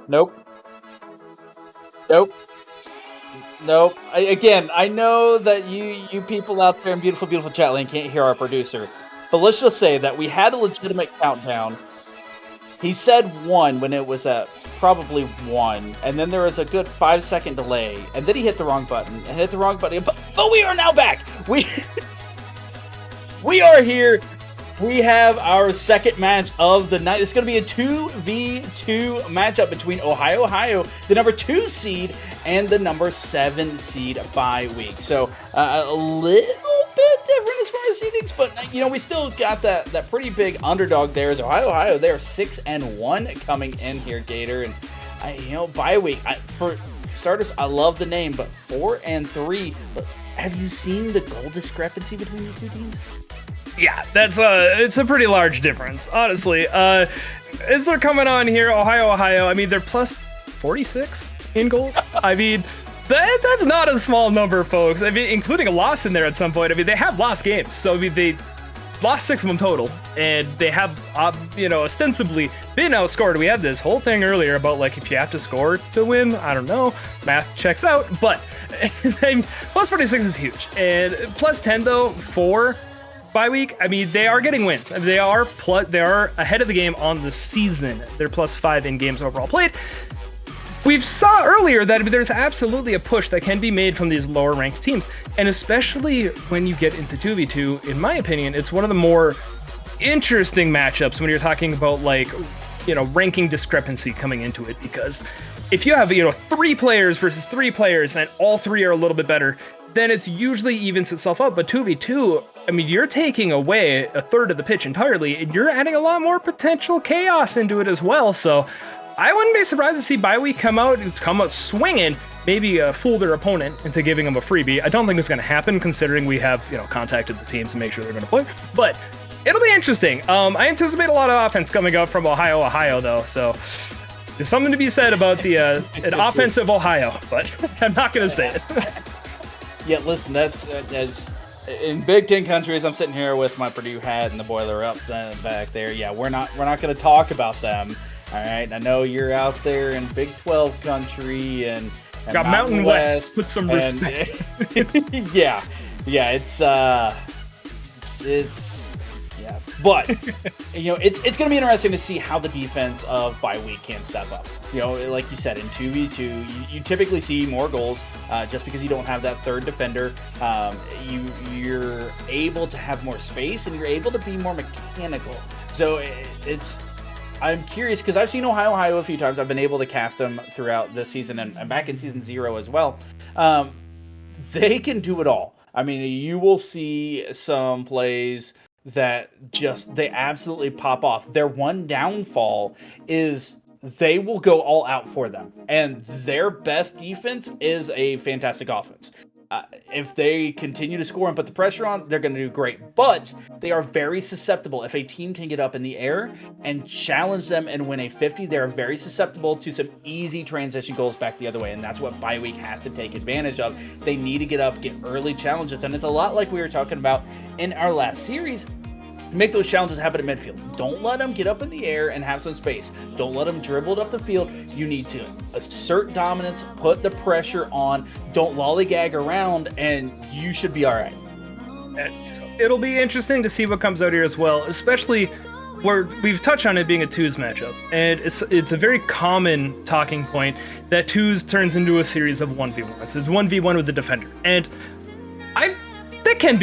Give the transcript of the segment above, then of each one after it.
Nope. Nope. Nope. I know that you people out there in beautiful, beautiful chat lane can't hear our producer, but let's just say that we had a legitimate countdown. He said one when it was at probably one, and then there was a good 5-second delay, and then he hit the wrong button and hit the wrong button. But we are now back. We are here. We have our second match of the night. It's going to be a 2v2 matchup between Ohayou, the number 2 seed, and the number 7 seed bye week. So a little bit different as far as seedings, but we still got that pretty big underdog there. Is Ohayou, they're 6-1 coming in here, Gator, and bye week. For starters, I love the name, but 4-3. But have you seen the goal discrepancy between these two teams? Yeah, it's a pretty large difference, honestly. As they're coming on here, Ohayou, I mean, they're plus 46 in goals. I mean, that's not a small number, folks. I mean, including a loss in there at some point. I mean, they have lost games, so I mean, they lost 6 of them total, and they have, ostensibly been outscored. We had this whole thing earlier about, like, if you have to score to win, I don't know, math checks out, but plus 46 is huge. And plus 10, though, for bye week, I mean, they are getting wins. They are ahead of the game on the season. They're plus 5 in games overall played. We've saw earlier that there's absolutely a push that can be made from these lower ranked teams, and especially when you get into 2v2, in my opinion, it's one of the more interesting matchups when you're talking about, like, ranking discrepancy coming into it, because if you have 3 players versus 3 players and all 3 are a little bit better, then it's usually evens itself up. But 2v2, I mean, you're taking away a third of the pitch entirely, and you're adding a lot more potential chaos into it as well. So I wouldn't be surprised to see bye week come out swinging, maybe fool their opponent into giving them a freebie. I don't think it's going to happen, considering we have contacted the teams to make sure they're going to play. But it'll be interesting. I anticipate a lot of offense coming up from Ohayou, though. So there's something to be said about the an offensive Ohayou, but I'm not going to say it. Yeah, listen, that's in Big Ten countries. I'm sitting here with my Purdue hat and the boiler up back there. Yeah, we're not going to talk about them. All right, I know you're out there in Big 12 country and got Mountain West. Put some respect. yeah, it's yeah, but it's going to be interesting to see how the defense of bye week can step up. Like you said, in 2v2, you typically see more goals just because you don't have that third defender. You're able to have more space and you're able to be more mechanical. So I'm curious because I've seen Ohayou a few times. I've been able to cast them throughout this season and back in season 0 as well. They can do it all. I mean, you will see some plays that they absolutely pop off. Their one downfall is they will go all out for them, and their best defense is a fantastic offense. If they continue to score and put the pressure on, they're going to do great. But they are very susceptible. If a team can get up in the air and challenge them and win a 50, they're very susceptible to some easy transition goals back the other way. And that's what bye week has to take advantage of. They need to get up, get early challenges. And it's a lot like we were talking about in our last series. Make those challenges happen at midfield. Don't let them get up in the air and have some space. Don't let them dribble it up the field. You need to assert dominance, put the pressure on, don't lollygag around, and you should be all right. It'll be interesting to see what comes out here as well, especially where we've touched on it being a twos matchup. And it's a very common talking point that twos turns into a series of 1v1s. It's 1v1 with the defender. And it can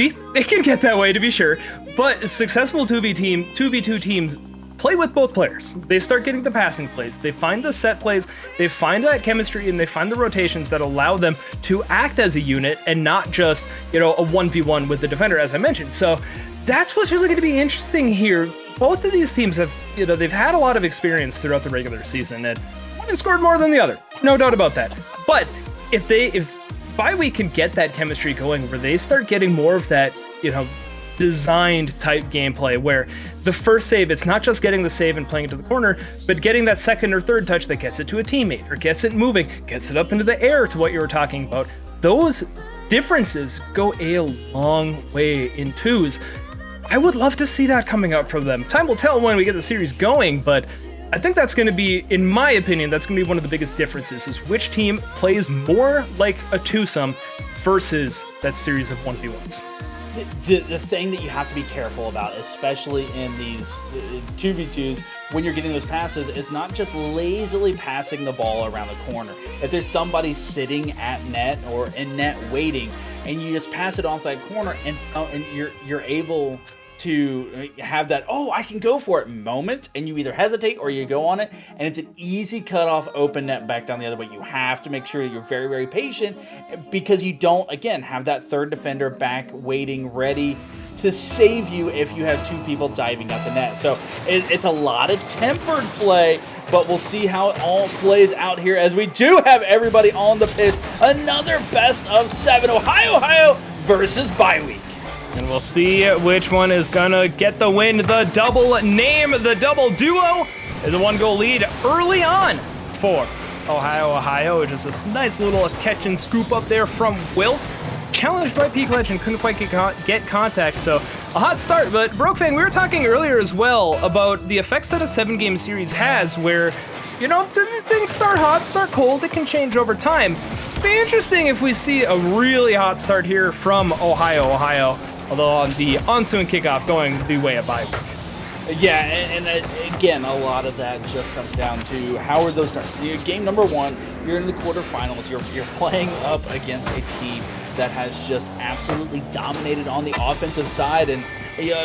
get that way, to be sure. But successful 2v2 teams play with both players. They start getting the passing plays. They find the set plays. They find that chemistry, and they find the rotations that allow them to act as a unit and not just, a 1v1 with the defender, as I mentioned. So that's what's really going to be interesting here. Both of these teams have, they've had a lot of experience throughout the regular season, and one has scored more than the other. No doubt about that. But if bye week can get that chemistry going where they start getting more of that, designed type gameplay where the first save, it's not just getting the save and playing it to the corner, but getting that second or third touch that gets it to a teammate or gets it moving, gets it up into the air to what you were talking about. Those differences go a long way in twos. I would love to see that coming out from them. Time will tell when we get the series going, but I think that's going to be, in my opinion, that's going to be one of the biggest differences, is which team plays more like a twosome versus that series of 1v1s. The thing that you have to be careful about, especially in these 2v2s, when you're getting those passes, is not just lazily passing the ball around the corner. If there's somebody sitting at net or in net waiting, and you just pass it off that corner, and you're able to have that, oh, I can go for it moment, and you either hesitate or you go on it, and it's an easy cutoff open net back down the other way. You have to make sure you're very, very patient, because you don't, again, have that third defender back waiting, ready to save you if you have two people diving at the net. So it's a lot of tempered play, but we'll see how it all plays out here as we do have everybody on the pitch. Another best of 7, Ohayou versus Bye Week. And we'll see which one is gonna get the win. The double name, the double duo, is a 1-goal lead early on for Ohayou. Just this nice little catch and scoop up there from Wilf. Challenged by Peak Legend, couldn't quite get contact, so a hot start. But Brokefang, we were talking earlier as well about the effects that a 7-game series has, where, you know, things start hot, start cold, it can change over time. It'd be interesting if we see a really hot start here from Ohayou. Although on the Onsoon kickoff going the way of Bye Week. Yeah, and again, a lot of that just comes down to how are those turns. Game number 1, you're in the quarterfinals. You're playing up against a team that has just absolutely dominated on the offensive side, and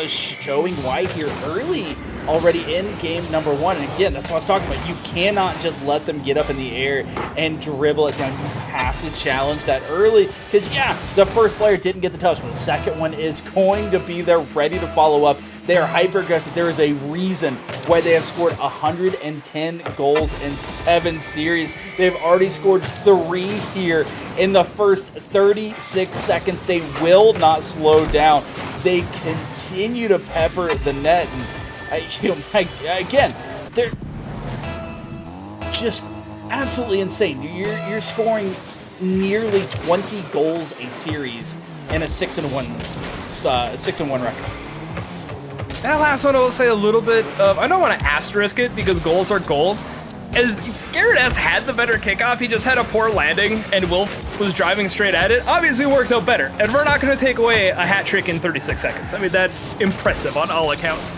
showing why here early already in game number 1. And again, that's what I was talking about. You cannot just let them get up in the air and dribble it down. You have to challenge that early, because yeah, the first player didn't get the touch, but the second one is going to be there ready to follow up. They are hyper aggressive. There is a reason why they have scored 110 goals in 7 series. They've already scored 3 here in the first 36 seconds. They will not slow down. They continue to pepper the net, and again, they're just absolutely insane. You're scoring nearly 20 goals a series in a 6-1 record. That last one I will say a little bit of, I don't want to asterisk it because goals are goals. As Garrett S had the better kickoff, he just had a poor landing, and Wilf was driving straight at it. Obviously, it worked out better, and we're not going to take away a hat trick in 36 seconds. I mean, that's impressive on all accounts.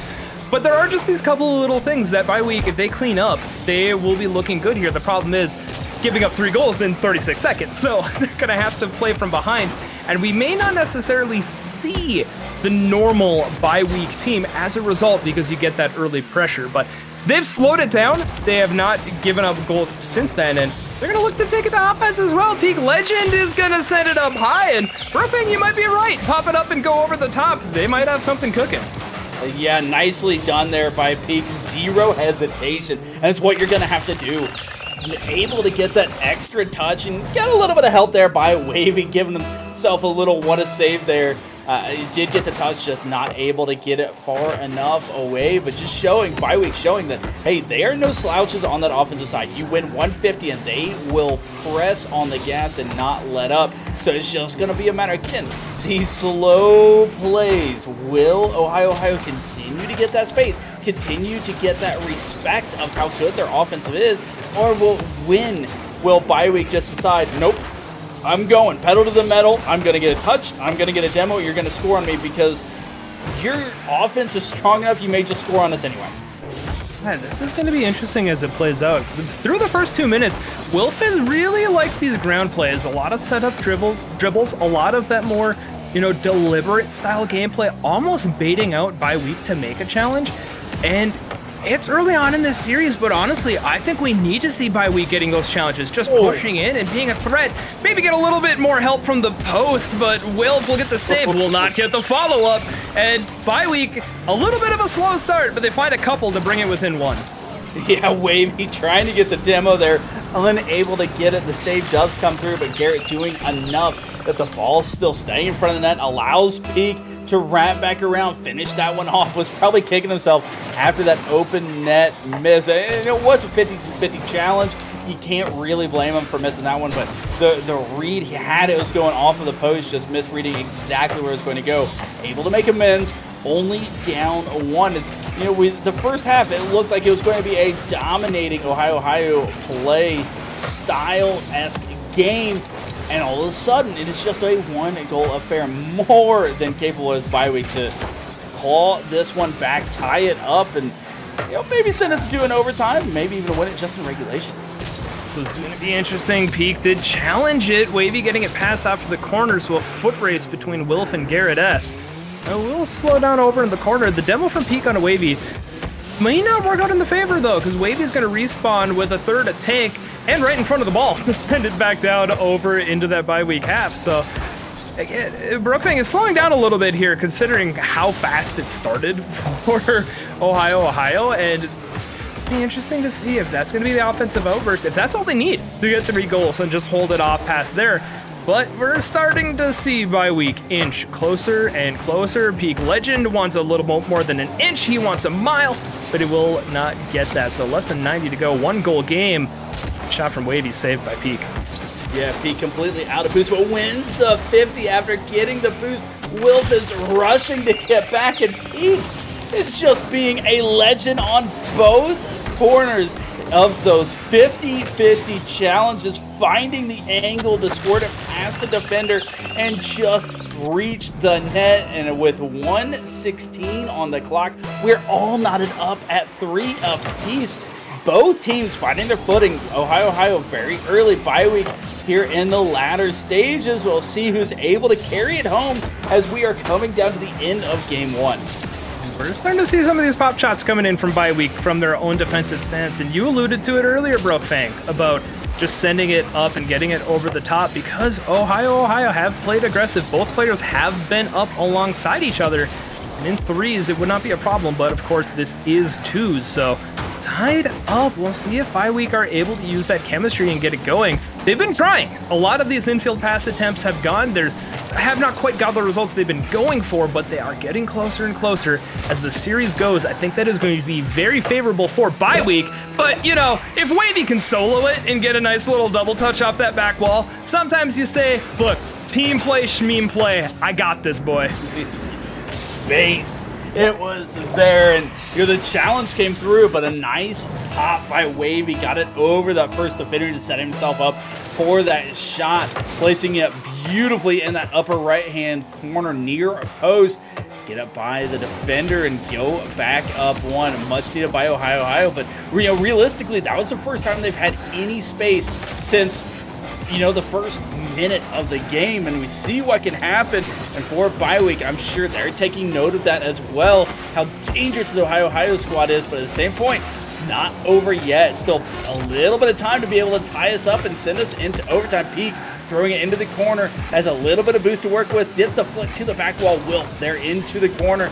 But there are just these couple of little things that Bye Week, if they clean up, they will be looking good here. The problem is giving up 3 goals in 36 seconds, so they're going to have to play from behind, and we may not necessarily see the normal Bye Week team as a result, because you get that early pressure. But they've slowed it down. They have not given up goals since then, and they're going to look to take it to offense as well. Peak Legend is going to send it up high, and Brooklyn, you might be right. Pop it up and go over the top. They might have something cooking. Yeah, nicely done there by Peak. Zero hesitation. And that's what you're going to have to do. Able to get that extra touch and get a little bit of help there by Wavy, giving himself a little what-a-save there. He did get the touch, just not able to get it far enough away, but just showing, Bye Week showing that, hey, they are no slouches on that offensive side. You win 150 and they will press on the gas and not let up. So it's just going to be a matter, again, these slow plays. Will Ohayou continue to get that space, continue to get that respect of how good their offensive is, or will Bye Week just decide, nope, I'm going pedal to the metal, I'm going to get a touch, I'm going to get a demo, you're going to score on me because your offense is strong enough, you may just score on us anyway. Man, this is going to be interesting as it plays out. Through the first 2 minutes, Wilf has really liked these ground plays. A lot of setup dribbles, a lot of that more, deliberate style gameplay, almost baiting out Bye Week to make a challenge. And it's early on in this series, but honestly, I think we need to see Bye Week getting those challenges, just pushing in and being a threat. Maybe get a little bit more help from the post, but Wilf will get the save, will not get the follow-up. And Bye Week, a little bit of a slow start, but they find a couple to bring it within 1. Yeah, Wavy trying to get the demo there, unable to get it. The save does come through, but Garrett doing enough that the ball's still staying in front of the net, allows Peak to wrap back around, finish that one off, was probably kicking himself after that open net miss. And it was a 50-50 challenge. You can't really blame him for missing that one, but the read he had, it was going off of the post, just misreading exactly where it was going to go. Able to make amends, only down 1. As you know, the first half, it looked like it was going to be a dominating Ohayou play style-esque game, and all of a sudden, it is just a 1-goal affair, more than capable as Bi-Week to claw this one back, tie it up, and maybe send us to an overtime, maybe even win it just in regulation. So it's going to be interesting. Peak did challenge it. Wavy getting it passed off to the corner, so a foot race between Wilf and Garrett S. We'll slow down over in the corner. The demo from Peak on a Wavy may not work out in the favor, though, because Wavy's going to respawn with a third tank and right in front of the ball to send it back down over into that Bi-Week half. So, again, Brookfang is slowing down a little bit here, considering how fast it started for Ohayou, and it'll be interesting to see if that's going to be the offensive outburst, if that's all they need to get 3 goals and just hold it off past there. But we're starting to see Bi-Week inch closer and closer. Peak Legend wants a little more than an inch. He wants a mile, but he will not get that. So less than 90 to go. 1-goal game. Shot from Wavy saved by Peak. Yeah, Peak completely out of boost, but wins the 50 after getting the boost. Wilf is rushing to get back, and Peak is just being a legend on both corners of those 50-50 challenges, finding the angle to squirt it past the defender and just reach the net. And with 1:16 on the clock, we're all knotted up at 3 apiece. Both teams finding their footing. Ohayou very early, Bi-Week here in the latter stages. We'll see who's able to carry it home as we are coming down to the end of game 1. We're starting to see some of these pop shots coming in from Bi-Week from their own defensive stance, and you alluded to it earlier, Brookfang, about just sending it up and getting it over the top, because Ohayou have played aggressive. Both players have been up alongside each other, and in 3s it would not be a problem, but of course this is 2s, so tied up. We'll see if Bi-Week are able to use that chemistry and get it going. They've been trying. A lot of these infield pass attempts have have not quite got the results they've been going for, but they are getting closer and closer as the series goes. I think that is going to be very favorable for Bi-Week, but if Wavy can solo it and get a nice little double touch off that back wall, sometimes you say, look, team play, schmeme play, I got this, boy. Space. It was there, and the challenge came through, but a nice pop by Wavy got it over that first defender to set himself up for that shot, placing it beautifully in that upper right-hand corner near a post. Get up by the defender and go back up 1. Much needed by Ohayou, but realistically, that was the first time they've had any space since the first minute of the game, and we see what can happen. And for Bi-Week, I'm sure they're taking note of that as well, how dangerous the Ohayou squad is, but at the same point, it's not over yet. Still a little bit of time to be able to tie us up and send us into overtime. Peak throwing it into the corner, has a little bit of boost to work with, gets a flick to the back wall. Wilf there into the corner.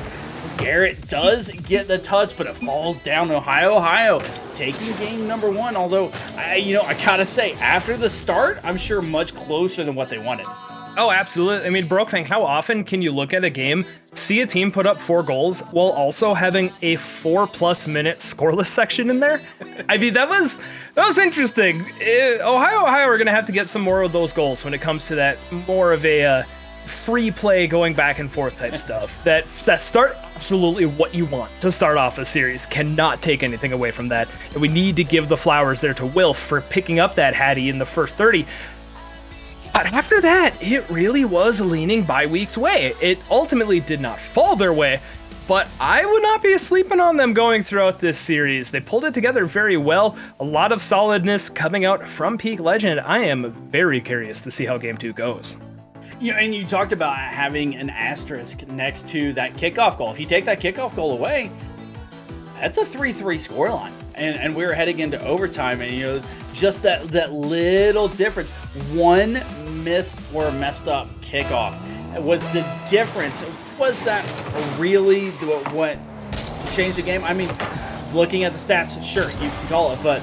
Garrett does get the touch, but it falls down. Ohayou taking game number 1, although I gotta say, after the start, I'm sure much closer than what they wanted. Oh, absolutely. I mean, Brookfang, how often can you look at a game, see a team put up 4 goals while also having a 4+ minute scoreless section in there? I mean, that was interesting. Ohayou are going to have to get some more of those goals when it comes to that more of a free play going back and forth type stuff. That start absolutely what you want to start off a series. Cannot take anything away from that. And we need to give the flowers there to Wilf for picking up that Hattie in the first 30. But after that, it really was leaning Bi-Week's way. It ultimately did not fall their way, but I would not be sleeping on them going throughout this series. They pulled it together very well. A lot of solidness coming out from Peak Legend. I am very curious to see how Game 2 goes. And you talked about having an asterisk next to that kickoff goal. If you take that kickoff goal away, that's a 3-3 scoreline. And we're heading into overtime, and just that little difference. One missed or messed up kickoff was the difference. Was that really what changed the game? I mean, looking at the stats, sure, you can call it, but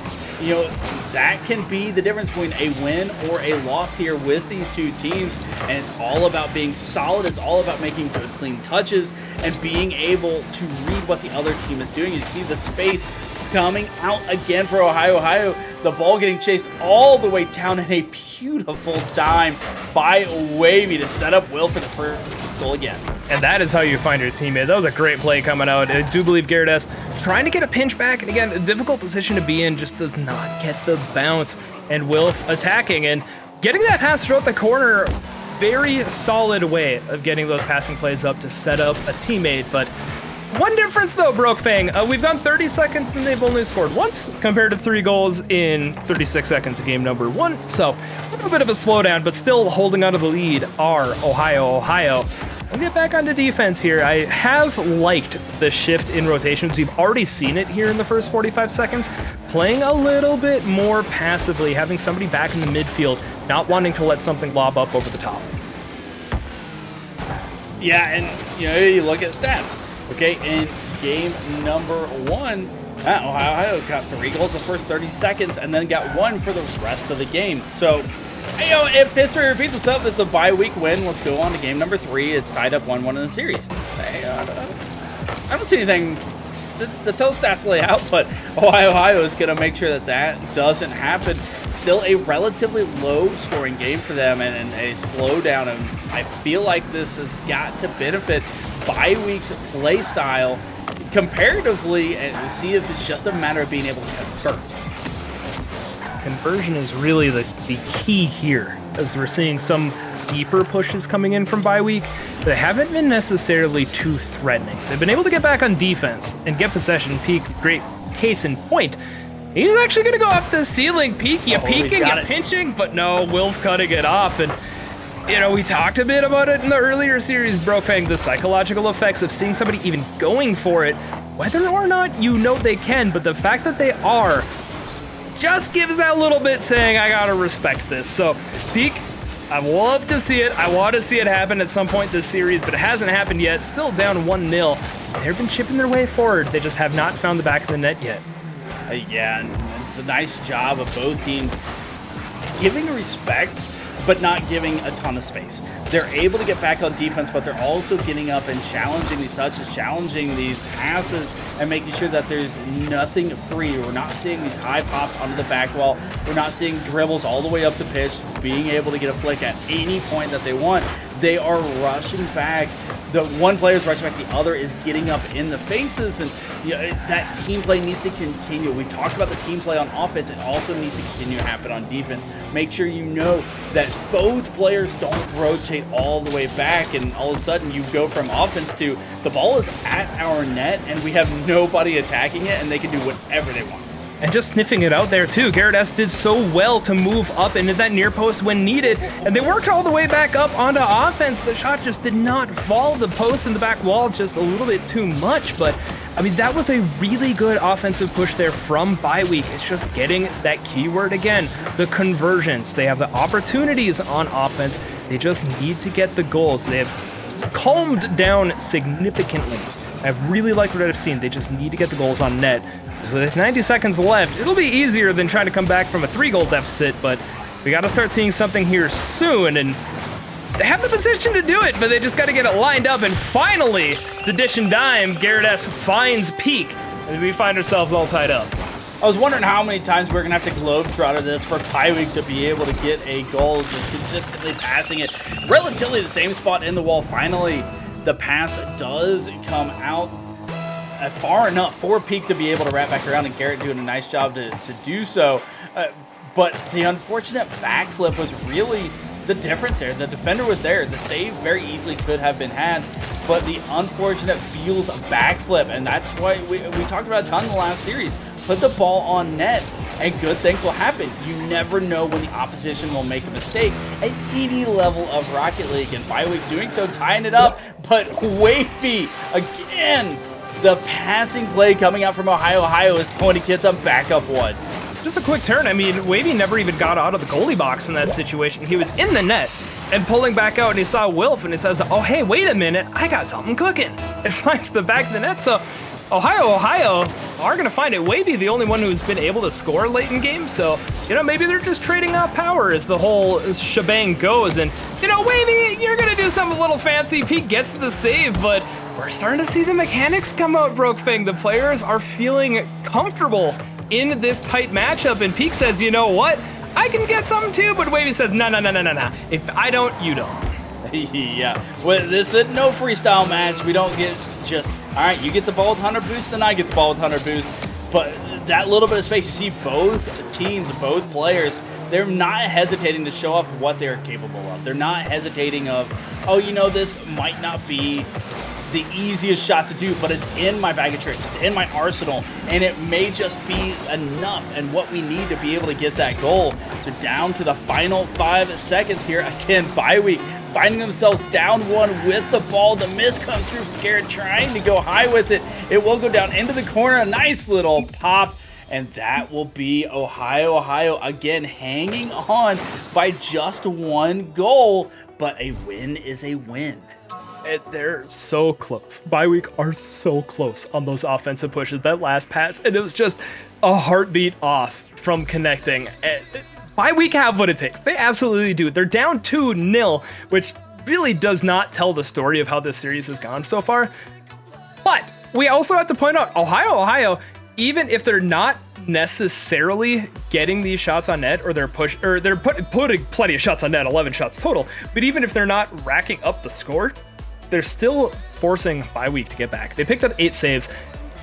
that can be the difference between a win or a loss here with these two teams. And it's all about being solid. It's all about making good, clean touches and being able to read what the other team is doing. You see the space coming out again for Ohayou. The ball getting chased all the way down, and a beautiful dime by Wavy to set up Will for the first goal again. And that is how you find your teammate. That was a great play coming out. I do believe Garrett S. trying to get a pinch back, and again, a difficult position to be in, just does not get the bounce. And Wilf attacking and getting that pass throughout the corner. Very solid way of getting those passing plays up to set up a teammate. But one difference though, Brokefang, we've gone 30 seconds and they've only scored once compared to 3 goals in 36 seconds of game number 1. So a little bit of a slowdown, but still holding on to the lead are Ohayou. We'll get back onto defense here. I have liked the shift in rotations. We've already seen it here in the first 45 seconds. Playing a little bit more passively, having somebody back in the midfield, not wanting to let something lob up over the top. Yeah, and you look at stats. Okay, in game number 1, Ohayou got 3 goals the first 30 seconds and then got 1 for the rest of the game. So, if history repeats itself, this is a bye-week win. Let's go on to game number 3. It's tied up 1-1 in the series. I don't see anything that tells stats lay out, but Ohayou is going to make sure that doesn't happen. Still a relatively low-scoring game for them and a slowdown, and I feel like this has got to benefit bye-week's play style comparatively, and we'll see if it's just a matter of being able to convert. Conversion is really the key here, as we're seeing some deeper pushes coming in from bye week. They haven't been necessarily too threatening. They've been able to get back on defense and get possession. Peak, great case in point. He's actually going to go up the ceiling. Peak, you peeking, you pinching, but no, Wilf cutting it off. And we talked a bit about it in the earlier series, Brokefang, the psychological effects of seeing somebody even going for it, whether or not they can, but the fact that they are just gives that little bit saying, I gotta respect this. So, Peak, I love to see it. I want to see it happen at some point this series, but it hasn't happened yet. Still down 1-0. They've been chipping their way forward. They just have not found the back of the net yet. Yeah, and it's a nice job of both teams giving respect, but not giving a ton of space. They're able to get back on defense, but they're also getting up and challenging these touches, challenging these passes, and making sure that there's nothing free. We're not seeing these high pops onto the back wall. We're not seeing dribbles all the way up the pitch, being able to get a flick at any point that they want. They are rushing back. The one player is rushing back, the other is getting up in the faces, and that team play needs to continue. We talked about the team play on offense. It also needs to continue to happen on defense. Make sure you know that both players don't rotate all the way back, and all of a sudden you go from offense to the ball is at our net, and we have nobody attacking it, and they can do whatever they want. And just sniffing it out there too. Garrett S did so well to move up into that near post when needed, and they worked all the way back up onto offense. The shot just did not fall. The post and the back wall just a little bit too much, but I mean, that was a really good offensive push there from bye week. It's just getting that keyword again, the conversions. They have the opportunities on offense. They just need to get the goals. They have calmed down significantly. I've really liked what I've seen. They just need to get the goals on net. With 90 seconds left, it'll be easier than trying to come back from a 3-goal deficit, but we got to start seeing something here soon, and they have the position to do it, but they just got to get it lined up, and finally, the dish and dime, Garrett S finds Peak, and we find ourselves all tied up. I was wondering how many times we're going to have to globetrotter this for bye week to be able to get a goal, just consistently passing it relatively the same spot in the wall. Finally, the pass does come out far enough for Peak to be able to wrap back around, and Garrett doing a nice job to do so. But the unfortunate backflip was really the difference there. The defender was there. The save very easily could have been had, but the unfortunate feels backflip, and that's why we talked about a ton in the last series. Put the ball on net, and good things will happen. You never know when the opposition will make a mistake at any level of Rocket League, and bye week doing so, tying it up, but Wavy again. The passing play coming out from Ohayou is going to get them back up 1. Just a quick turn. I mean, Wavy never even got out of the goalie box in that situation. He was in the net and pulling back out, and he saw Wilf, and he says, oh, hey, wait a minute. I got something cooking. It finds the back of the net. So Ohio are going to find it. Wavy, the only one who's been able to score late in games, so, maybe they're just trading out power as the whole shebang goes. And, Wavy, you're going to do something a little fancy. Peak gets the save, but we're starting to see the mechanics come out, Brokefang. The players are feeling comfortable in this tight matchup, and Peak says, you know what? I can get something too, but Wavy says, no. If I don't, you don't. Yeah, well, this is no freestyle match. We don't get just, all right, you get the ball with 100 boost, then I get the ball with 100 boost. But that little bit of space, you see both teams, both players, they're not hesitating to show off what they're capable of. They're not hesitating of, oh, this might not be the easiest shot to do, but it's in my bag of tricks, it's in my arsenal, and it may just be enough and what we need to be able to get that goal. So down to the final 5 seconds here. Again, Bye-Week finding themselves down 1 with the ball. The miss comes through from Garrett trying to go high with it. It will go down into the corner. A nice little pop. And that will be Ohayou again hanging on by just 1 goal. But a win is a win. They're so close. Bye-Week are so close on those offensive pushes. That last pass, and it was just a heartbeat off from connecting. Bye-Week have what it takes. They absolutely do. They're down 2-0, which really does not tell the story of how this series has gone so far. But we also have to point out, Ohayou, even if they're not necessarily getting these shots on net, or they're putting plenty of shots on net, 11 shots total, but even if they're not racking up the score, they're still forcing Bye-Week to get back. They picked up 8 saves.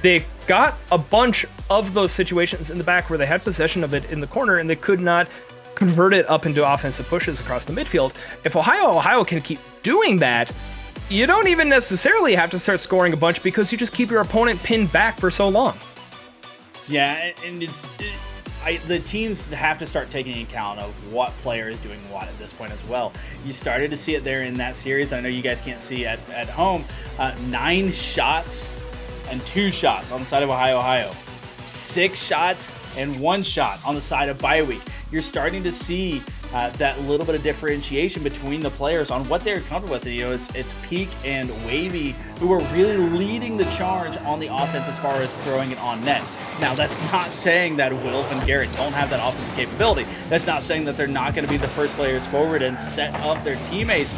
They got a bunch of those situations in the back where they had possession of it in the corner and they could not convert it up into offensive pushes across the midfield. If Ohayou can keep doing that, you don't even necessarily have to start scoring a bunch because you just keep your opponent pinned back for so long. Yeah, and the teams have to start taking account of what player is doing what at this point as well. You started to see it there in that series. I know you guys can't see at home. 9 shots and 2 shots on the side of Ohayou. 6 shots and 1 shot on the side of Bye-Week. You're starting to see that little bit of differentiation between the players on what they're comfortable with. It's Peak and Wavy who are really leading the charge on the offense as far as throwing it on net. Now, that's not saying that Wilf and Garrett don't have that offensive capability. That's not saying that they're not going to be the first players forward and set up their teammates.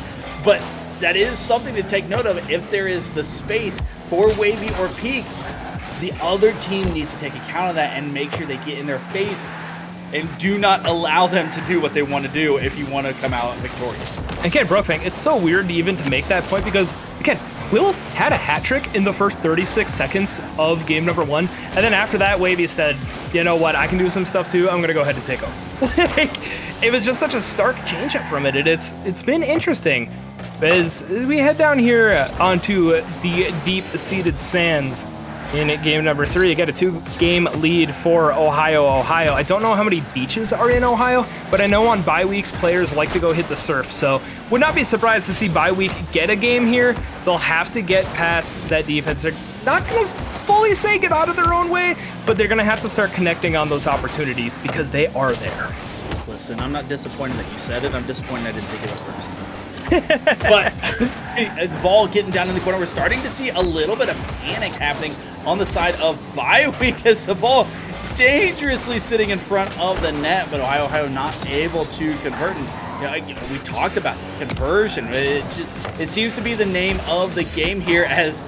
But that is something to take note of. If there is the space for Wavy or Peak, the other team needs to take account of that and make sure they get in their face and do not allow them to do what they want to do if you want to come out victorious. Again, Brokefang, it's so weird even to make that point because, again, Wilf had a hat trick in the first 36 seconds of game number 1, and then after that, Wavy said, you know what, I can do some stuff too, I'm going to go ahead and take over. It was just such a stark change up from it, and it's been interesting. As we head down here onto the deep-seated sands in game number 3, you get a 2-game lead for Ohayou. I don't know how many beaches are in Ohio, but I know on Bye-Weeks players like to go hit the surf, so would not be surprised to see Bye-Week get a game here. They'll have to get past that defense. They're not going to fully say get out of their own way, but they're going to have to start connecting on those opportunities because they are there. Listen, I'm not disappointed that you said it. I'm disappointed I didn't think it up first. But the ball getting down in the corner, we're starting to see a little bit of panic happening on the side of Bye-Week as the ball dangerously sitting in front of the net, but Ohayou not able to convert. And, we talked about conversion. It seems to be the name of the game here as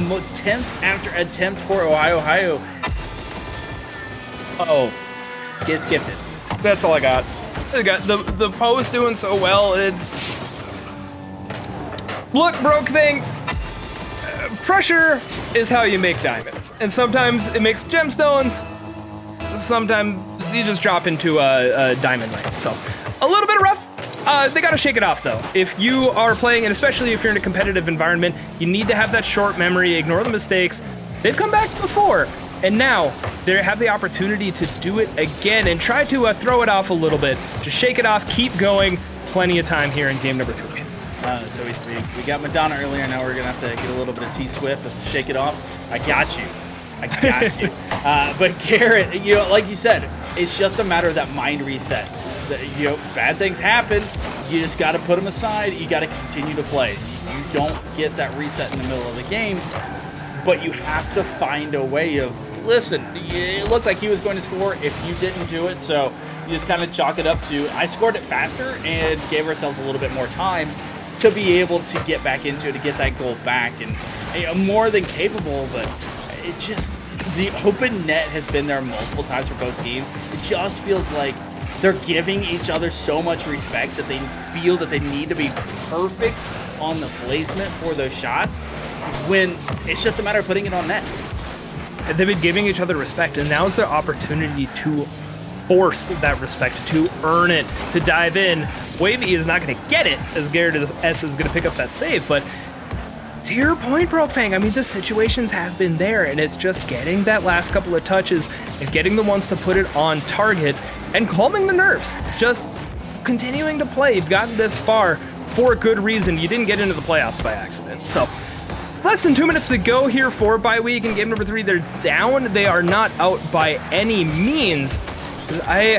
attempt after attempt for Ohayou. Uh-oh, gets gifted. That's all I got. I got the post doing so well. Look, Brokefang, pressure is how you make diamonds. And sometimes it makes gemstones. Sometimes you just drop into a diamond ring. So a little bit rough. They got to shake it off, though. If you are playing, and especially if you're in a competitive environment, you need to have that short memory, ignore the mistakes. They've come back before, and now they have the opportunity to do it again and try to throw it off a little bit. Just shake it off, keep going. Plenty of time here in game number 3. So we got Madonna earlier. Now we're going to have to get a little bit of T-Swift to shake it off. I got you. But Garrett, like you said, it's just a matter of that mind reset. Bad things happen. You just got to put them aside. You got to continue to play. You don't get that reset in the middle of the game. but you have to find a way of, listen, it looked like he was going to score if you didn't do it, so you just kind of chalk it up to, I scored it faster and gave ourselves a little bit more time to be able to get back into it, to get that goal back, and more than capable, but it just, the open net has been there multiple times for both teams. It just feels like they're giving each other so much respect that they feel that they need to be perfect on the placement for those shots, when it's just a matter of putting it on net. They've been giving each other respect, and now is their opportunity to force that respect, to earn it, to dive in. Wavy is not going to get it, as Garrett S is going to pick up that save, but to your point, Brokefang, I mean, the situations have been there, and it's just getting that last couple of touches and getting the ones to put it on target and calming the nerves. Just continuing to play. You've gotten this far for a good reason. You didn't get into the playoffs by accident. So, less than 2 minutes to go here for bye week in game number 3. They're down. They are not out by any means. I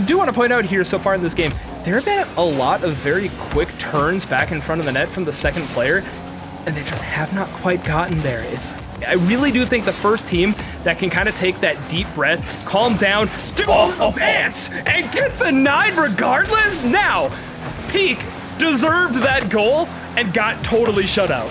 do want to point out here so far in this game, there have been a lot of very quick turns back in front of the net from the second player, and they just have not quite gotten there. I really do think the first team that can kind of take that deep breath, calm down, do a little dance, and get denied regardless. Now, Peak deserved that goal and got totally shut out.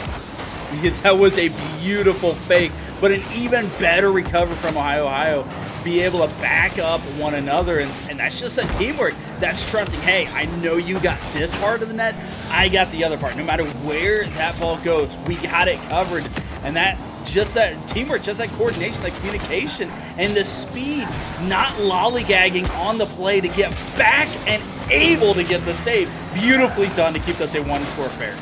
Yeah, that was a beautiful fake, but an even better recovery from Ohayou. Be able to back up one another, and that's just that teamwork. That's trusting, hey, I know you got this part of the net, I got the other part. No matter where that ball goes, we got it covered. And that teamwork, just that coordination, that communication, and the speed, not lollygagging on the play to get back and able to get the save. Beautifully done to keep us a one-score affair.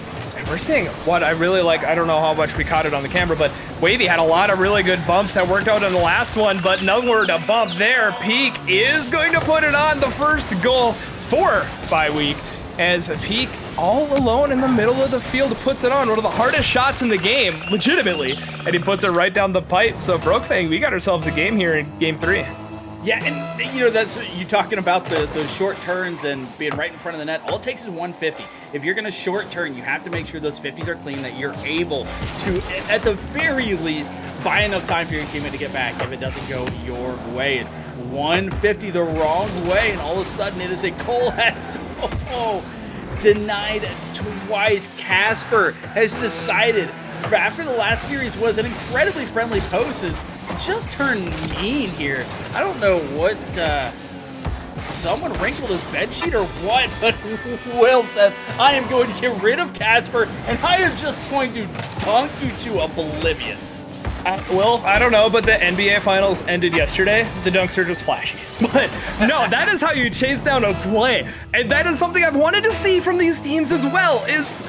We're seeing what I really like. I don't know how much we caught it on the camera, but Wavy had a lot of really good bumps that worked out in the last one, but nowhere to bump there. Peak is going to put it on the first goal for bye week, as Peak all alone in the middle of the field puts it on. One of the hardest shots in the game, legitimately, and he puts it right down the pipe. So Brokefang, we got ourselves a game here in game 3. Yeah, and you know, that's you talking about those short turns and being right in front of the net. All it takes is 150. If you're going to short turn, you have to make sure those 50s are clean, that you're able to, at the very least, buy enough time for your teammate to get back if it doesn't go your way. And 150 the wrong way, and all of a sudden it is a goal as denied twice. Casper has decided, after the last series was an incredibly friendly post, has just turned mean here. I don't know what, someone wrinkled his bedsheet or what, but Will says, I am going to get rid of Casper, and I am just going to dunk you to oblivion. Well, I don't know, but the NBA Finals ended yesterday. The dunks are just flashy. But no, that is how you chase down a play. And that is something I've wanted to see from these teams as well, is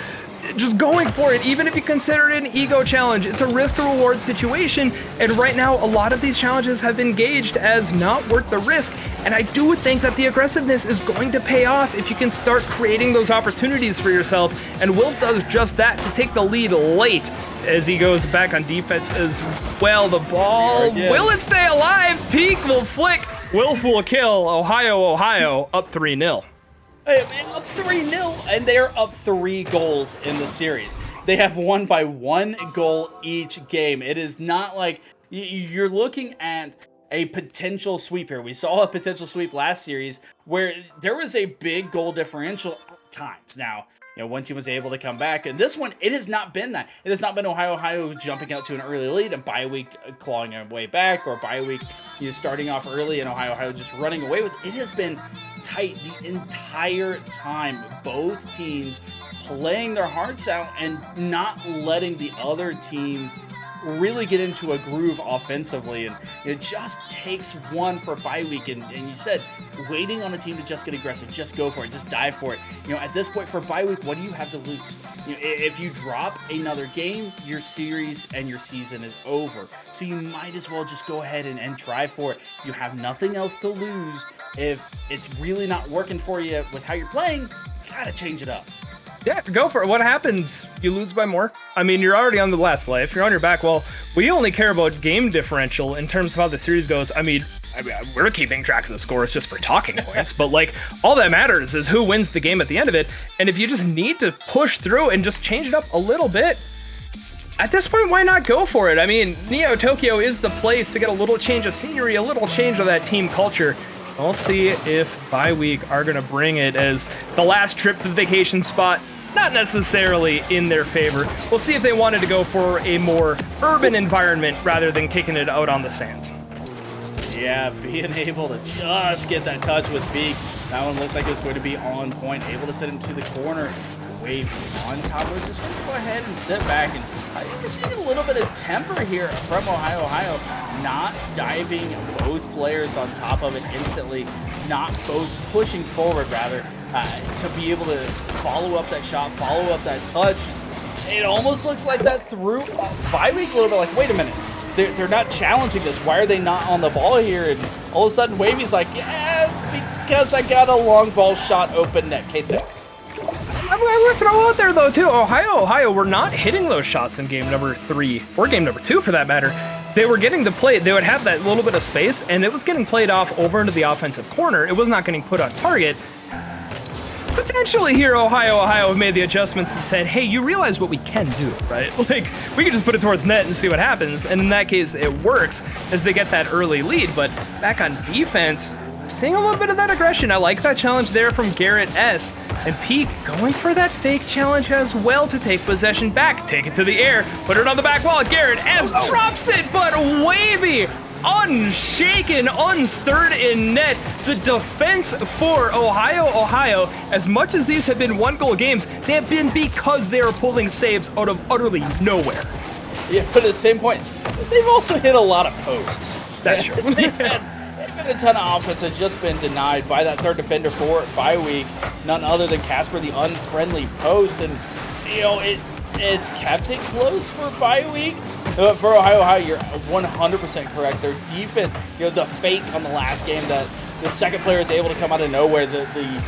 just going for it, even if you consider it an ego challenge. It's a risk-reward situation, and right now a lot of these challenges have been gauged as not worth the risk, and I do think that the aggressiveness is going to pay off if you can start creating those opportunities for yourself, and Wilf does just that to take the lead late as he goes back on defense as well. The ball, will it stay alive? Peak will flick, Wilf will kill. Ohayou up 3-0. Up 3-0, and they're up 3 goals in the series. They have won by 1 goal each game. It is not like you're looking at a potential sweep here. We saw a potential sweep last series where there was a big goal differential at times. Now, you know, one team was able to come back, and this one, it has not been that. It has not been Ohayou jumping out to an early lead and bye week clawing their way back, or bye week starting off early and Ohayou just running away with it. It has been tight the entire time. Both teams playing their hearts out and not letting the other team really get into a groove offensively, and it just takes one for bye week. And you said waiting on a team to just get aggressive, just go for it, just dive for it. You know, at this point for bye week, what do you have to lose? You know, if you drop another game, your series and your season is over. So you might as well just go ahead and try for it. You have nothing else to lose. If it's really not working for you with how you're playing, gotta change it up. Yeah, go for it. What happens? You lose by more? I mean, you're already on the last life. You're on your back. Well, we only care about game differential in terms of how the series goes. I mean, we're keeping track of the scores just for talking points, but like all that matters is who wins the game at the end of it. And if you just need to push through and just change it up a little bit, At this point, why not go for it? I mean, Neo Tokyo is the place to get a little change of scenery, a little change of that team culture. We'll see if bye week are going to bring it, as the last trip to the vacation spot, not necessarily in their favor. We'll see if they wanted to go for a more urban environment rather than kicking it out on the sands. Yeah, being able to just get that touch with Peak. That one looks like it's going to be on point, able to sit into the corner. Wave on top of it, just going to go ahead and sit back. And I think you're seeing a little bit of temper here from Ohayou, not diving both players on top of it instantly, not both pushing forward, rather, to be able to follow up that shot, follow up that touch. It almost looks like that threw bye week a little bit, like, wait a minute, they're not challenging this. Why are they not on the ball here? And all of a sudden, Wavy's like, yeah, because I got a long ball shot open net. K-Tex. I'm going to throw out there, though, too. Ohayou were not hitting those shots in game number 3, or game number 2, for that matter. They were getting the play. They would have that little bit of space, and it was getting played off over into the offensive corner. It was not getting put on target. Potentially here, Ohayou have made the adjustments and said, hey, you realize what we can do, right? Like, we can just put it towards net and see what happens. And in that case, it works as they get that early lead. But back on defense, seeing a little bit of that aggression. I like that challenge there from Garrett S. And Peak going for that fake challenge as well to take possession back. Take it to the air, put it on the back wall. Garrett S drops it, but Wavy, unshaken, unstirred in net. The defense for Ohayou, as much as these have been 1-goal games, they have been because they are pulling saves out of utterly nowhere. Yeah, but at the same point, they've also hit a lot of posts. That's true. They've been a ton of offense that's just been denied by that third defender for bye week, none other than Casper, the unfriendly post. And, you know, it's kept it close for bye week. For Ohayou, you're 100% correct. Their defense, you know, the fake on the last game that the second player is able to come out of nowhere, the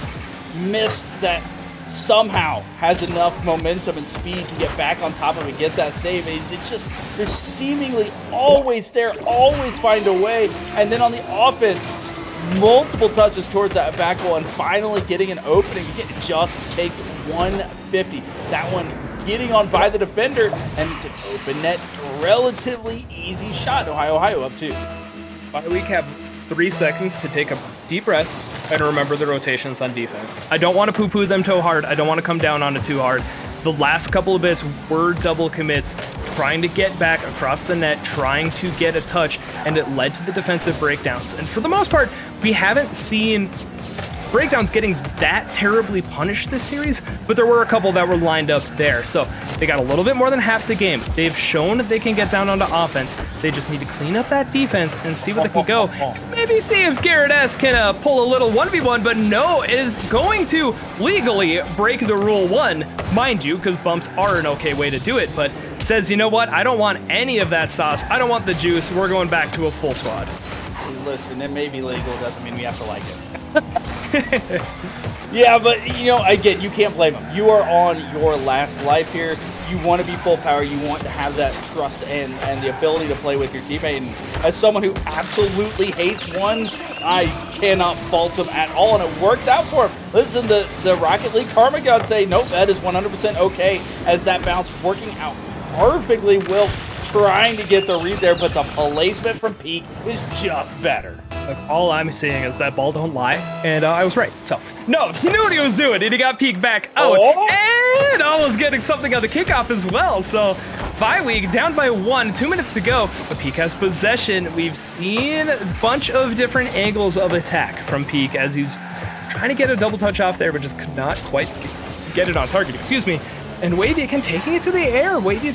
miss that somehow has enough momentum and speed to get back on top of it, get that save. It just, they're seemingly always there, always find a way. And then on the offense, multiple touches towards that back wall and finally getting an opening. It just takes 150. That one getting on by the defender, and it's an open net, relatively easy shot. Ohayou up 2. Bye week have 3 seconds to take a deep breath and remember the rotations on defense. I don't want to poo-poo them too hard. I don't want to come down on it too hard. The last couple of bits were double commits, trying to get back across the net, trying to get a touch, and it led to the defensive breakdowns. And for the most part, we haven't seen breakdowns getting that terribly punished this series, but there were a couple that were lined up there. So they got a little bit more than half the game. They've shown that they can get down onto offense. They just need to clean up that defense and see where they can go. Maybe see if Garrett S can pull a little 1v1, but no, is going to legally break the rule 1, mind you, because bumps are an okay way to do it, but says, you know what, I don't want any of that sauce. I don't want the juice. We're going back to a full squad. Listen, it may be legal, doesn't mean we have to like it. Yeah, but, you know, again, you can't blame them. You are on your last life here. You want to be full power. You want to have that trust and the ability to play with your teammate. And as someone who absolutely hates ones, I cannot fault them at all, and it works out for him. Listen, the Rocket League Karma God say, nope, that is 100% okay, as that bounce working out perfectly. Will trying to get the read there, but the placement from Peak is just better. Like, all I'm seeing is that ball don't lie, and I was right. So, no, he knew what he was doing, and he got Peak back out, and almost getting something on the kickoff as well. So, bye week, down by 1, 2 minutes to go, but Peak has possession. We've seen a bunch of different angles of attack from Peak as he's trying to get a double touch off there, but just could not quite get it on target, excuse me. And Wavy again taking it to the air. Wavy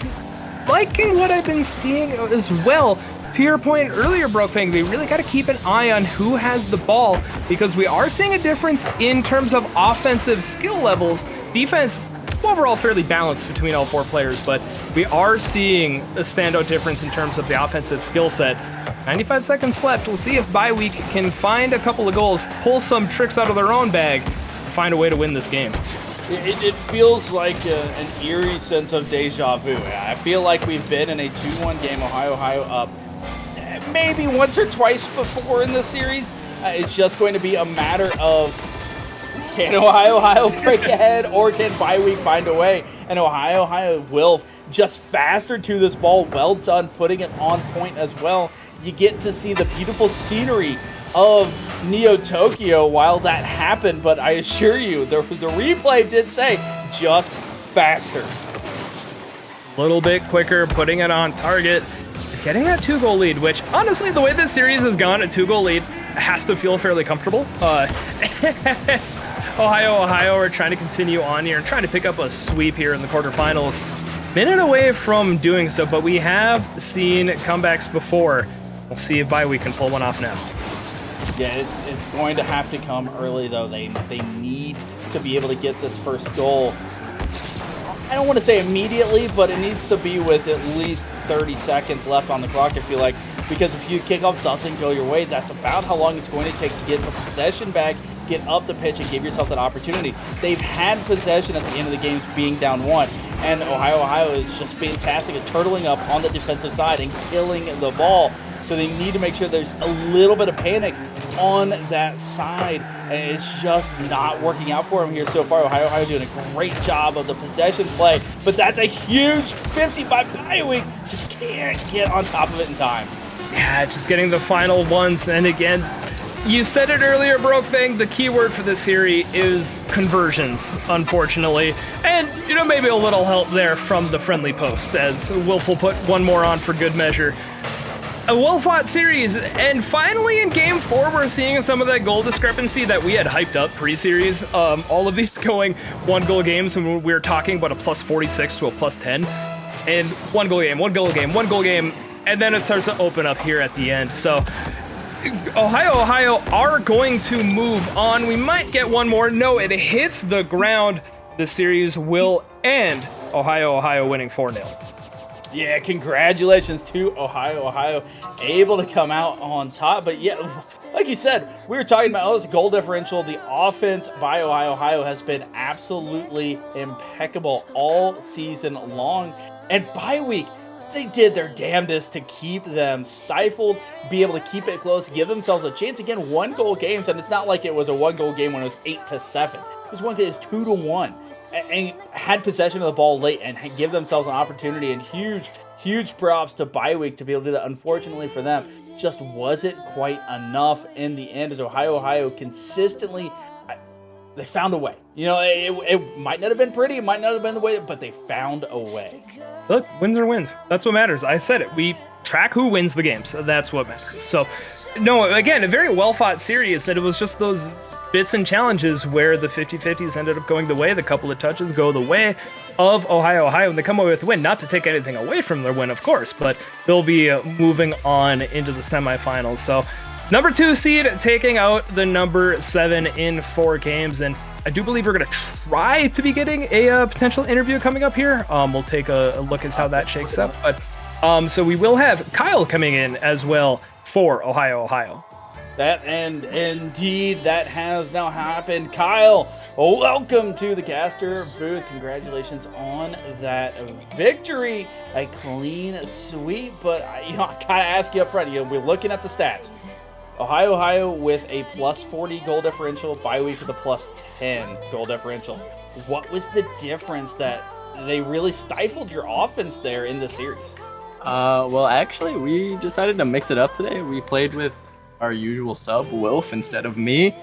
liking what I've been seeing as well. To your point earlier, Brokefang, they really got to keep an eye on who has the ball, because we are seeing a difference in terms of offensive skill levels. Defense, overall fairly balanced between all 4 players, but we are seeing a standout difference in terms of the offensive skill set. 95 seconds left. We'll see if bye week can find a couple of goals, pull some tricks out of their own bag, find a way to win this game. It feels like an eerie sense of deja vu. I feel like we've been in a 2-1 game, Ohayou up maybe once or twice before in this series. It's just going to be a matter of, can Ohayou break ahead, or can bye week find a way? And Ohio Wilf just faster to this ball. Well done putting it on point as well. You get to see the beautiful scenery of Neo Tokyo while that happened, but I assure you, the replay did say just faster. A little bit quicker, putting it on target, getting that 2-goal lead, which honestly, the way this series has gone, a 2-goal lead has to feel fairly comfortable. Ohio are trying to continue on here and trying to pick up a sweep here in the quarterfinals. Minute away from doing so, but we have seen comebacks before. We'll see if Bye Week can pull one off now. Yeah, it's going to have to come early, though. They need to be able to get this first goal. I don't want to say immediately, but it needs to be with at least 30 seconds left on the clock, I feel like. Because if your kickoff doesn't go your way, that's about how long it's going to take to get the possession back, get up the pitch, and give yourself that opportunity. They've had possession at the end of the games being down 1. And Ohio is just fantastic at turtling up on the defensive side and killing the ball. So they need to make sure there's a little bit of panic on that side. And it's just not working out for them here so far. Ohio doing a great job of the possession play. But that's a huge 50 by Bye Week. Just can't get on top of it in time. Yeah, just getting the final ones. And again, you said it earlier, Brokefang, the key word for this series is conversions, unfortunately. And, you know, maybe a little help there from the friendly post, as Wilf will put one more on for good measure. A well-fought series, and finally in Game 4, we're seeing some of that goal discrepancy that we had hyped up pre-series. All of these going 1-goal games, and we were talking about a plus 46 to a plus 10. And 1-goal game, 1-goal game, 1-goal game, and then it starts to open up here at the end. So Ohio are going to move on. We might get one more. No, it hits the ground. The series will end. Ohio winning 4-0. Yeah, congratulations to Ohio able to come out on top. But yeah, like you said, we were talking about this goal differential. The offense by Ohio has been absolutely impeccable all season long. And Bye Week, they did their damnedest to keep them stifled, be able to keep it close, give themselves a chance. Again, 1-goal games, and it's not like it was a 1-goal game when it was 8-7. It was 2-1. And had possession of the ball late and give themselves an opportunity. And huge props to Bye Week to be able to do that. Unfortunately for them, just wasn't quite enough in the end, as Ohio consistently, they found a way. You know, it might not have been pretty, it might not have been the way, but they found a way. Look, wins are wins. That's what matters. I said it. We track who wins the games. That's what matters. So, no, again, a very well-fought series, and it was just those bits and challenges where the 50-50s ended up going the way, the couple of touches go the way of Ohio, and they come away with the win. Not to take anything away from their win, of course, but they'll be moving on into the semifinals. So, number 2 seed taking out the number 7 in 4 games, and I do believe we're going to try to be getting a potential interview coming up here. We'll take a look at how that shakes up. But so we will have Kyle coming in as well for Ohio. That, and indeed, that has now happened. Kyle, welcome to the caster booth. Congratulations on that victory. A clean sweep, but I gotta ask you up front. We're looking at the stats. Ohio with a plus 40 goal differential, Bye Week with a plus 10 goal differential. What was the difference that they really stifled your offense there in the series? Well, actually, we decided to mix it up today. We played with our usual sub, Wilf, instead of me,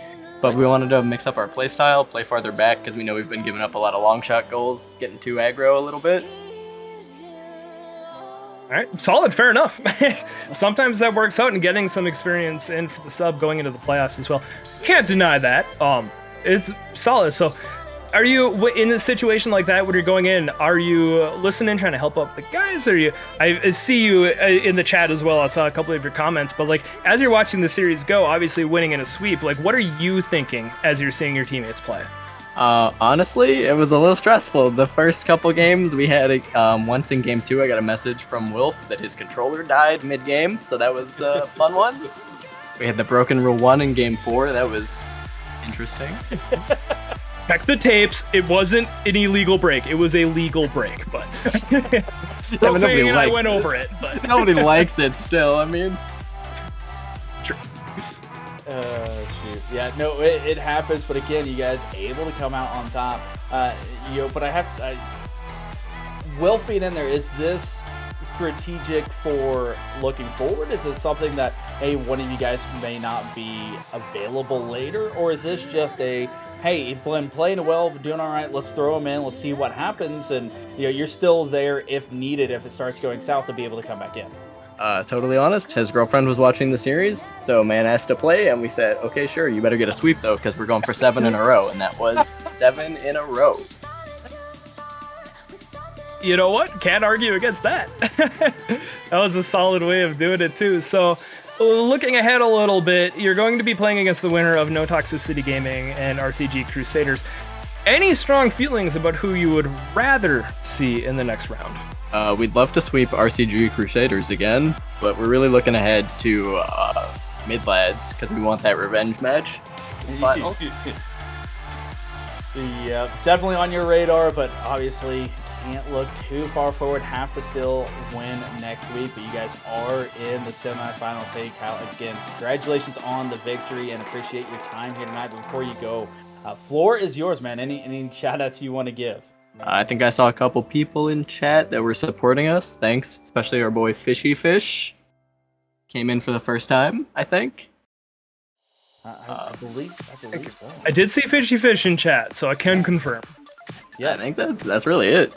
but we wanted to mix up our play style, play farther back, because we know we've been giving up a lot of long shot goals, getting too aggro a little bit. All right, solid, fair enough. Sometimes that works out, and getting some experience in for the sub going into the playoffs as well. Can't deny that. It's solid. So, are you in a situation like that when you're going in? Are you listening, trying to help up the guys? Or I see you in the chat as well. I saw a couple of your comments, but like as you're watching the series go, obviously winning in a sweep, like what are you thinking as you're seeing your teammates play? Honestly, it was a little stressful. The first couple games we had, once in game 2, I got a message from Wilf that his controller died mid-game, so that was a fun one. We had the broken rule 1 in game 4. That was interesting. Check the tapes. It wasn't an illegal break. It was a legal break, but nobody and I likes went it. over it. But Nobody likes it still, I mean. True. Shoot. Yeah, no, it happens, but again, you guys able to come out on top. But Wilf being in there, is this strategic for looking forward? Is this something that, hey, one of you guys may not be available later? Or is this just a, hey, been playing well, doing all right, let's throw him in, let's see what happens, and you're still there if needed, if it starts going south, to be able to come back in? Totally honest, his girlfriend was watching the series, so man asked to play, and we said, okay, sure, you better get a sweep though, because we're going for 7 in a row, and that was 7 in a row. You know what? Can't argue against that. That was a solid way of doing it too. So, looking ahead a little bit, you're going to be playing against the winner of No Toxicity Gaming and RCG Crusaders. Any strong feelings about who you would rather see in the next round? We'd love to sweep RCG Crusaders again, but we're really looking ahead to Mid Lads because we want that revenge match in finals. Yeah, definitely on your radar, but obviously can't look too far forward. Have to still win next week, but you guys are in the semifinals. Hey, Kyle, again, congratulations on the victory and appreciate your time here tonight. But before you go, floor is yours, man. Any shout outs you want to give? I think I saw a couple people in chat that were supporting us. Thanks, especially our boy Fishy Fish. Came in for the first time, I think. I believe so. I did see Fishy Fish in chat, so I can confirm. Yeah, I think that's really it.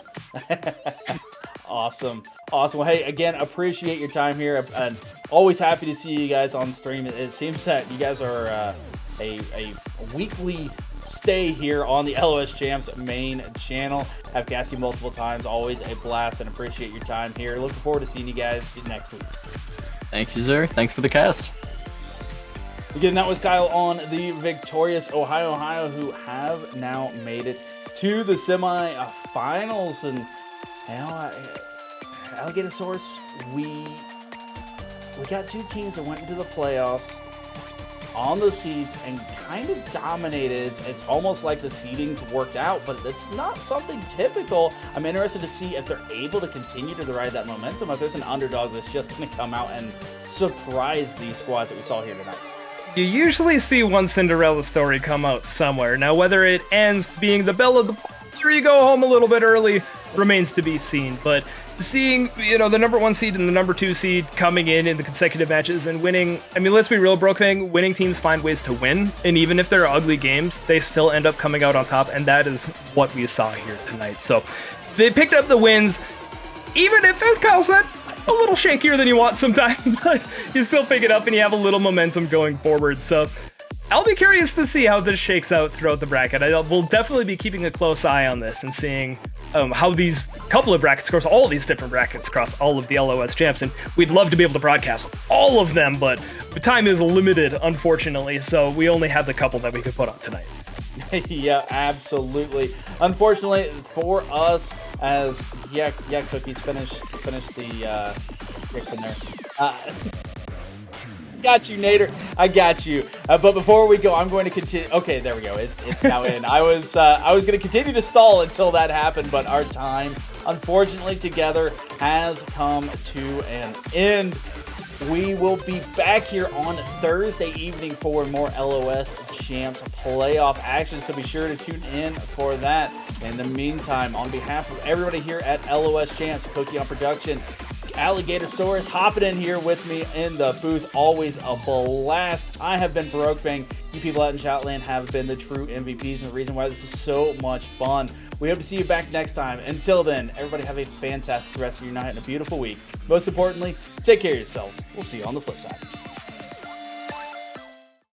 Awesome. Well, hey, again, appreciate your time here, and always happy to see you guys on stream. It seems that you guys are a weekly stay here on the LOS Champs main channel. I've cast you multiple times. Always a blast, and appreciate your time here. Looking forward to seeing you guys next week. Thank you, sir. Thanks for the cast. Again, that was Kyle on the victorious Ohayou, who have now made it to the semi-finals. And Alligatosaurus, we got two teams that went into the playoffs on the seeds and kind of dominated. It's almost like the seedings worked out, but it's not something typical. I'm interested to see if they're able to continue to ride that momentum, if there's an underdog that's just going to come out and surprise these squads that we saw here tonight. You usually see one Cinderella story come out somewhere. Now, whether it ends being the belle of the ball or you go home a little bit early remains to be seen. But seeing, the number 1 seed and the number 2 seed coming in the consecutive matches and winning, I mean, let's be real, Brokefang, winning teams find ways to win. And even if they're ugly games, they still end up coming out on top. And that is what we saw here tonight. So they picked up the wins, even if, as Kyle said, a little shakier than you want sometimes, but you still pick it up and you have a little momentum going forward. So I'll be curious to see how this shakes out throughout the bracket. We'll definitely be keeping a close eye on this and seeing how these couple of brackets across all of these different brackets across all of the LOS champs. And we'd love to be able to broadcast all of them, but the time is limited, unfortunately. So we only had the couple that we could put on tonight. Yeah, absolutely. Unfortunately for us, as Cookies finished the Rick in there. Got you, Nader. I got you. But before we go, I'm going to continue. Okay, there we go. It's now in. I was going to continue to stall until that happened, but our time, unfortunately, together has come to an end. We will be back here on Thursday evening for more LOS Champs playoff action, so be sure to tune in for that. In the meantime, on behalf of everybody here at LOS Champs, Cookie on production, Alligatosaurus hopping in here with me in the booth, always a blast. I have been Brokefang. You people out in Shoutland have been the true MVPs and the reason why this is so much fun. We hope to see you back next time. Until then, everybody have a fantastic rest of your night and a beautiful week. Most importantly, take care of yourselves. We'll see you on the flip side.